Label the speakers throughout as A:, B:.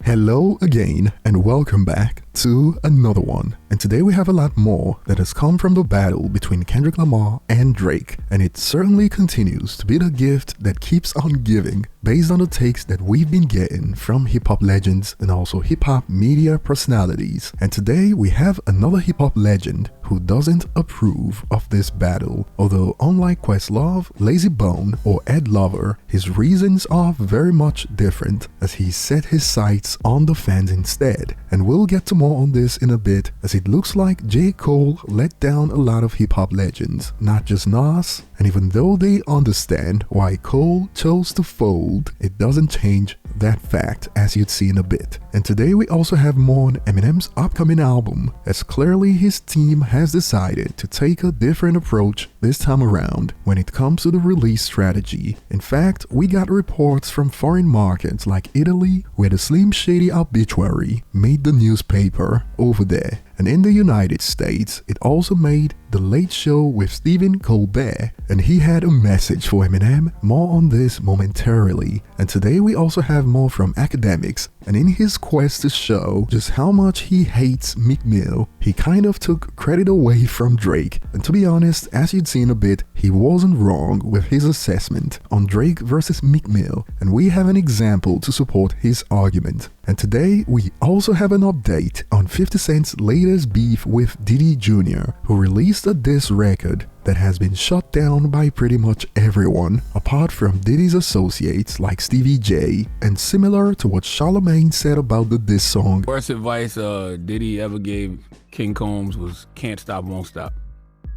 A: Hello again and welcome back to another one. And today we have a lot more that has come from the battle between Kendrick Lamar and Drake, and it certainly continues to be the gift that keeps on giving based on the takes that we've been getting from hip-hop legends and also hip-hop media personalities. And today we have another hip-hop legend who doesn't approve of this battle. Although unlike Questlove, Lazy Bone, or Ed Lover, his reasons are very much different as he set his sights on the fans instead. And we'll get to more on this in a bit, as it looks like J. Cole let down a lot of hip-hop legends, not just Nas. And even though they understand why Cole chose to fold, it doesn't change that fact, as you'd see in a bit. And today we also have more on Eminem's upcoming album, as clearly his team has decided to take a different approach this time around when it comes to the release strategy. In fact, we got reports from foreign markets like Italy, where the Slim Shady obituary made the newspaper over there. And in the United States, it also made The Late Show with Stephen Colbert, and he had a message for Eminem. More on this momentarily. And today we also have more from Akademiks, and in his quest to show just how much he hates Meek Mill, he kind of took credit away from Drake. And to be honest, as you'd see in a bit, he wasn't wrong with his assessment on Drake versus Meek Mill, and we have an example to support his argument. And today we also have an update on 50 Cent's latest beef with Diddy Jr., who released a diss record that has been shut down by pretty much everyone, apart from Diddy's associates like Stevie J, and similar to what Charlamagne said about the diss song.
B: Worst advice Diddy ever gave King Combs was can't stop, won't stop,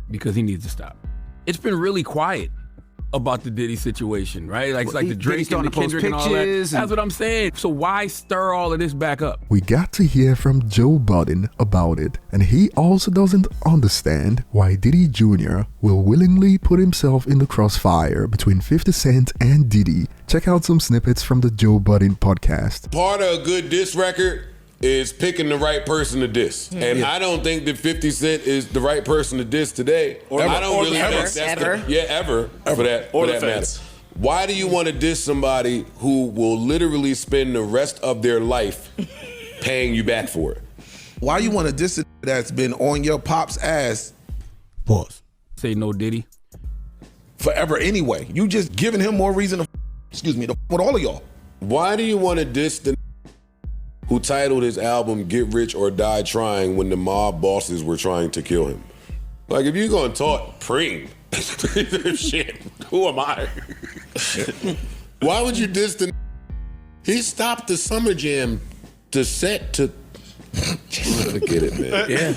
B: because he needs to stop. It's been really quiet about the Diddy situation, right? Like, it's like the Drake and the Kendrick and all that. That's what I'm saying. So why stir all of this back up?
A: We got to hear from Joe Budden about it, and he also doesn't understand why Diddy Jr. will willingly put himself in the crossfire between 50 Cent and Diddy. Check out some snippets from the Joe Budden podcast.
C: Part of a good diss record is picking the right person to diss. And I don't think that 50 Cent is the right person to diss today. I don't really think that's ever for that matter. Why do you want to diss somebody who will literally spend the rest of their life paying you back for it?
D: Why you want to diss it that's been on your pop's ass? Pause.
B: Say no Diddy.
D: Forever anyway. You just giving him more reason to with all of y'all.
C: Why do you want to diss the who titled his album Get Rich or Die Trying when the mob bosses were trying to kill him? Like, if you're gonna talk Preem, shit, who am I? Why would you diss the he stopped the Summer Jam to set to forget it, man.
B: Yeah.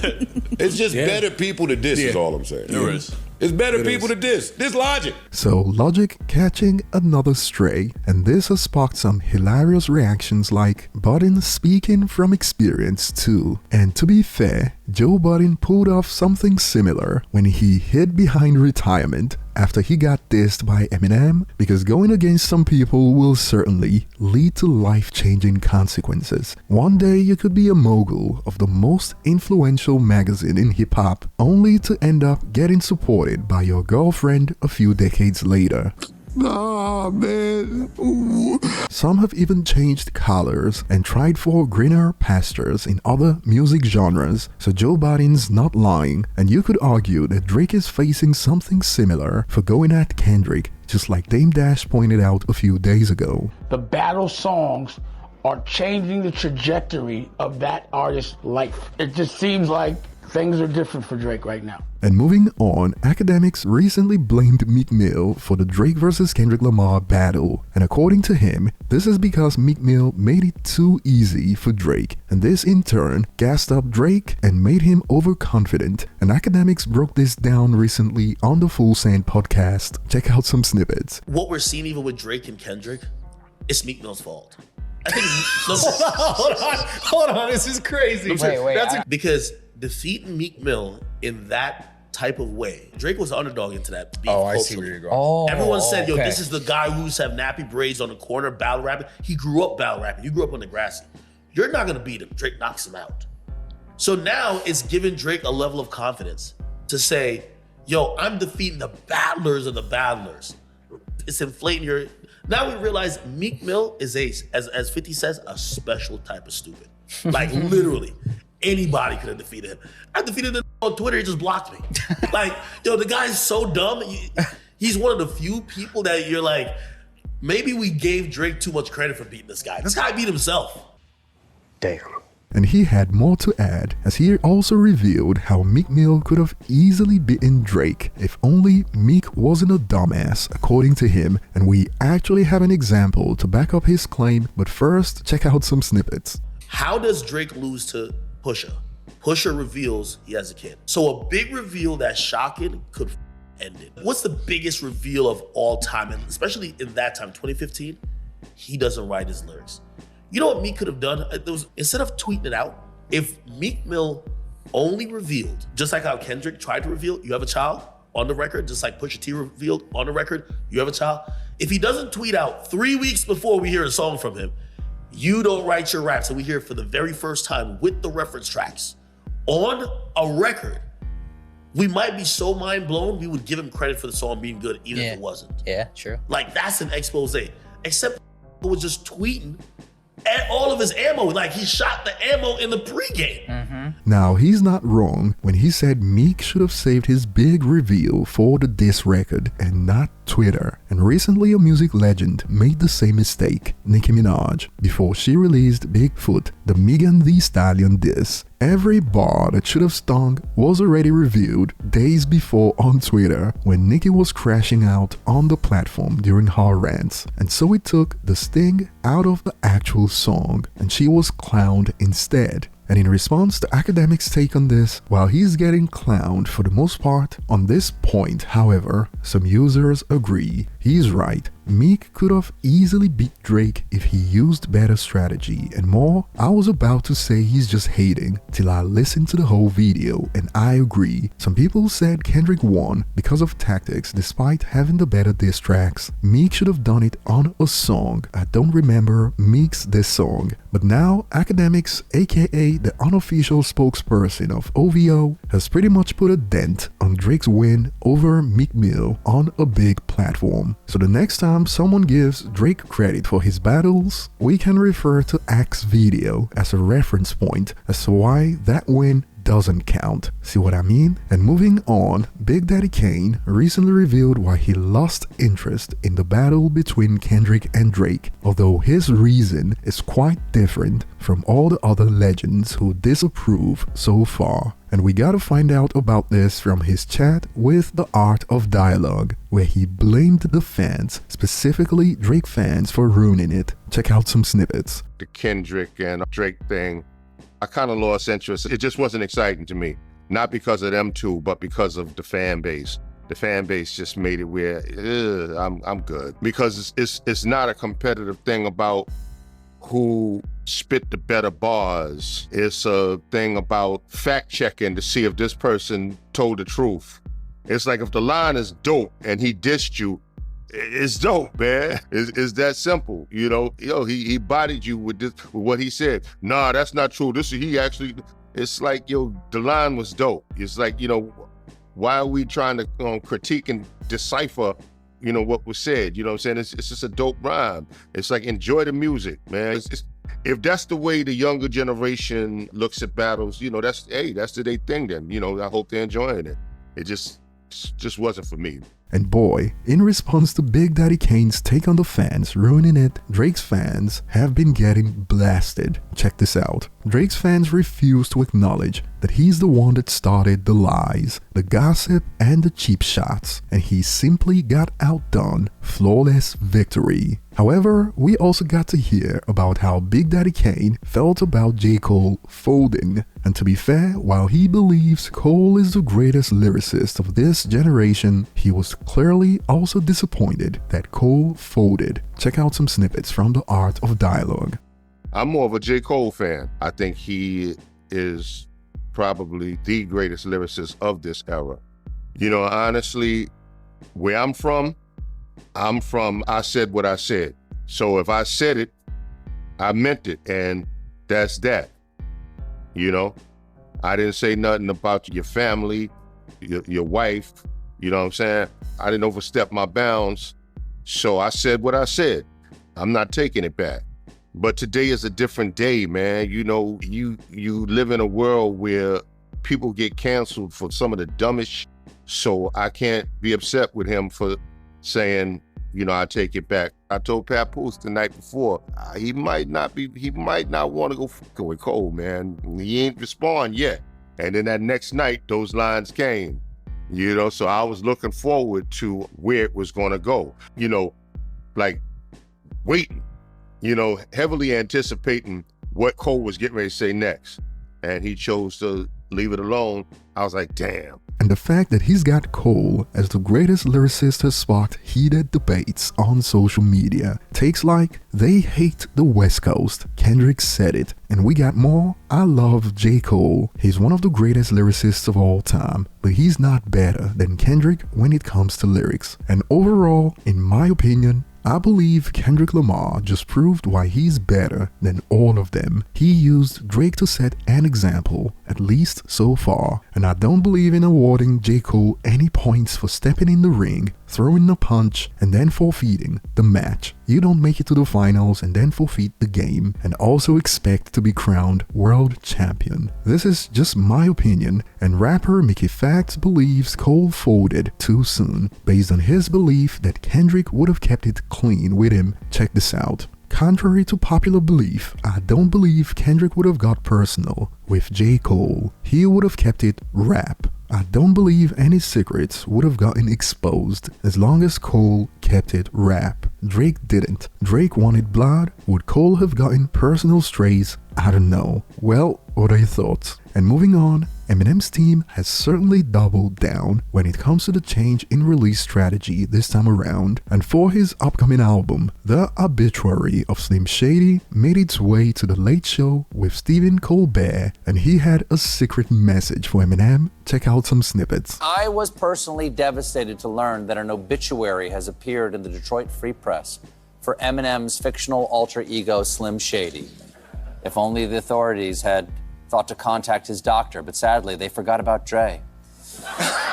C: It's just better people to diss is all I'm saying.
E: There is.
C: It's better people to diss. This Logic.
A: So Logic catching another stray, and this has sparked some hilarious reactions like Budden speaking from experience too. And to be fair, Joe Budden pulled off something similar when he hid behind retirement after he got dissed by Eminem, because going against some people will certainly lead to life-changing consequences. One day you could be a mogul of the most influential magazine in hip-hop, only to end up getting supported by your girlfriend a few decades later.
D: Nah, man. Ooh.
A: Some have even changed colors and tried for greener pastures in other music genres, so Joe Budden's not lying, and you could argue that Drake is facing something similar for going at Kendrick, just like Dame Dash pointed out a few days ago.
F: The battle songs are changing the trajectory of that artist's life. It just seems like things are different for Drake right now.
A: And moving on, Akademiks recently blamed Meek Mill for the Drake vs. Kendrick Lamar battle, and according to him, this is because Meek Mill made it too easy for Drake, and this in turn gassed up Drake and made him overconfident. And Akademiks broke this down recently on the Full Send podcast. Check out some snippets.
G: What we're seeing even with Drake and Kendrick, it's Meek Mill's fault. I think
E: Hold on, this is crazy.
G: Because defeating Meek Mill in that type of way, Drake was the underdog into that beef.
E: Oh, I see where you're going.
G: Everyone said, yo, this is the guy who used to have nappy braids on the corner, battle rapping. He grew up battle rapping. You grew up on the grassy. You're not gonna beat him. Drake knocks him out. So now it's giving Drake a level of confidence to say, yo, I'm defeating the battlers of the battlers. it's inflating your. Now we realize Meek Mill is as 50 says, a special type of stupid. Like literally, anybody could have defeated him. I defeated him on Twitter. He just blocked me. Like, the guy's so dumb. He's one of the few people that you're like, maybe we gave Drake too much credit for beating this guy. This guy beat himself.
E: Damn.
A: And he had more to add, as he also revealed how Meek Mill could have easily beaten Drake if only Meek wasn't a dumbass, according to him, and we actually have an example to back up his claim, but first, check out some snippets.
G: How does Drake lose to Pusha? Pusha reveals he has a kid. So a big reveal that's shocking could end it. What's the biggest reveal of all time, and especially in that time, 2015? He doesn't write his lyrics. You know what Meek could have done? Instead of tweeting it out, if Meek Mill only revealed, just like how Kendrick tried to reveal, you have a child on the record, just like Pusha T revealed on the record, you have a child. If he doesn't tweet out 3 weeks before we hear a song from him, you don't write your raps, and we hear it for the very first time with the reference tracks on a record, we might be so mind blown, we would give him credit for the song being good, even if it wasn't.
H: Yeah, true.
G: Like, that's an expose. Except was just tweeting at all of his ammo. Like, he shot the ammo in the pregame.
A: Now, he's not wrong when he said Meek should have saved his big reveal for the diss record and not Twitter. And recently a music legend made the same mistake, Nicki Minaj, before she released Bigfoot, the Megan Thee Stallion diss. Every bar that should have stung was already revealed days before on Twitter when Nicki was crashing out on the platform during her rants. And so it took the sting out of the actual song and she was clowned instead. And in response to Akademiks' take on this, while he's getting clowned for the most part, on this point, however, some users agree. He's right. Meek could have easily beat Drake if he used better strategy, and more, I was about to say he's just hating till I listened to the whole video, and I agree. Some people said Kendrick won because of tactics despite having the better diss tracks. Meek should have done it on a song. I don't remember Meek's diss song, but now Akademiks, aka the unofficial spokesperson of OVO, has pretty much put a dent on Drake's win over Meek Mill on a big platform. So the next time someone gives Drake credit for his battles, we can refer to Ak's video as a reference point as to why that win doesn't count. See what I mean? And moving on, Big Daddy Kane recently revealed why he lost interest in the battle between Kendrick and Drake, although his reason is quite different from all the other legends who disapprove so far. And we gotta find out about this from his chat with The Art of Dialogue, where he blamed the fans, specifically Drake fans, for ruining it. Check out some snippets.
I: The Kendrick and Drake thing, I kind of lost interest. It just wasn't exciting to me. Not because of them two, but because of the fan base. The fan base just made it where I'm good. Because it's not a competitive thing about who spit the better bars. It's a thing about fact checking to see if this person told the truth. It's like if the line is dope and he dissed you, it's dope, man. It's that simple, you know. He bodied you with this, with what he said. Nah, that's not true. It's like, the line was dope. It's like, why are we trying to critique and decipher, what was said? You know what I'm saying? It's just a dope rhyme. It's like, enjoy the music, man. If that's the way the younger generation looks at battles, that's their thing then. I hope they're enjoying it. It just wasn't for me.
A: And boy, in response to Big Daddy Kane's take on the fans ruining it, Drake's fans have been getting blasted. Check this out. Drake's fans refuse to acknowledge that he's the one that started the lies, the gossip, and the cheap shots, and he simply got outdone. Flawless victory. However, we also got to hear about how Big Daddy Kane felt about J. Cole folding. And to be fair, while he believes Cole is the greatest lyricist of this generation, he was clearly also disappointed that Cole folded. Check out some snippets from The Art of Dialogue.
I: I'm more of a J. Cole fan. I think he is probably the greatest lyricist of this era. Honestly, where I'm from, I said what I said. So if I said it, I meant it, and that's that. I didn't say nothing about your family, your wife, you know what I'm saying? I didn't overstep my bounds So I said what I said. I'm not taking it back. But today is a different day, man. You know, you live in a world where people get canceled for some of the dumbest shit. So I can't be upset with him for saying, you know, I take it back. I told Papoose the night before, he might not want to go fucking with Cole, man. He ain't respond yet. And then that next night, those lines came, you know, so I was looking forward to where it was going to go, you know, like waiting, you know, heavily anticipating what Cole was getting ready to say next. And he chose to leave it alone. I was like, damn.
A: And the fact that he's got Cole as the greatest lyricist has sparked heated debates on social media. Takes like, they hate the West Coast, Kendrick said it, and we got more. I love J. Cole. He's one of the greatest lyricists of all time, but he's not better than Kendrick when it comes to lyrics. And overall, in my opinion, I believe Kendrick Lamar just proved why he's better than all of them. He used Drake to set an example, at least so far, and I don't believe in awarding J. Cole any points for stepping in the ring, throwing a punch, and then forfeiting the match. You don't make it to the finals and then forfeit the game, and also expect to be crowned world champion. This is just my opinion, and rapper Mickey Facts believes Cole folded too soon, based on his belief that Kendrick would have kept it clean with him. Check this out. Contrary to popular belief, I don't believe Kendrick would have got personal with J. Cole. He would have kept it rap. I don't believe any secrets would have gotten exposed as long as Cole kept it rap. Drake didn't. Drake wanted blood. Would Cole have gotten personal strays? I don't know. Well, what are your thoughts? And moving on, Eminem's team has certainly doubled down when it comes to the change in release strategy this time around, and for his upcoming album, The Obituary of Slim Shady made its way to The Late Show with Stephen Colbert, and he had a secret message for Eminem. Check out some snippets.
H: I was personally devastated to learn that an obituary has appeared in the Detroit Free Press for Eminem's fictional alter ego Slim Shady. If only the authorities had thought to contact his doctor, but sadly, they forgot about Dre.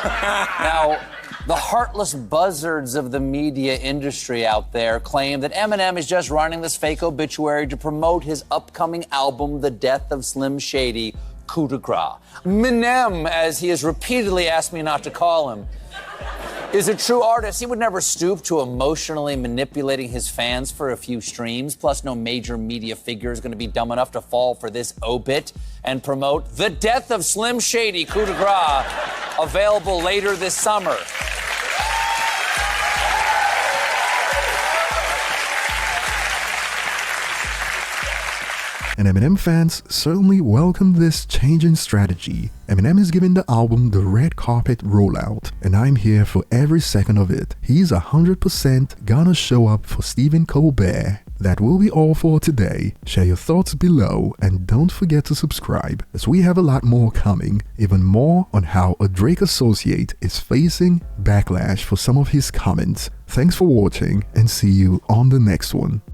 H: Now, the heartless buzzards of the media industry out there claim that Eminem is just running this fake obituary to promote his upcoming album, The Death of Slim Shady, Coup de Grace. Eminem, as he has repeatedly asked me not to call him, is a true artist. He would never stoop to emotionally manipulating his fans for a few streams. Plus, no major media figure is going to be dumb enough to fall for this obit and promote The Death of Slim Shady, Coup de Grace, available later this summer.
A: And Eminem fans certainly welcome this change in strategy. Eminem is giving the album the red carpet rollout, and I'm here for every second of it. He's 100% gonna show up for Stephen Colbert. That will be all for today. Share your thoughts below, and don't forget to subscribe, as we have a lot more coming, even more on how a Drake associate is facing backlash for some of his comments. Thanks for watching, and see you on the next one.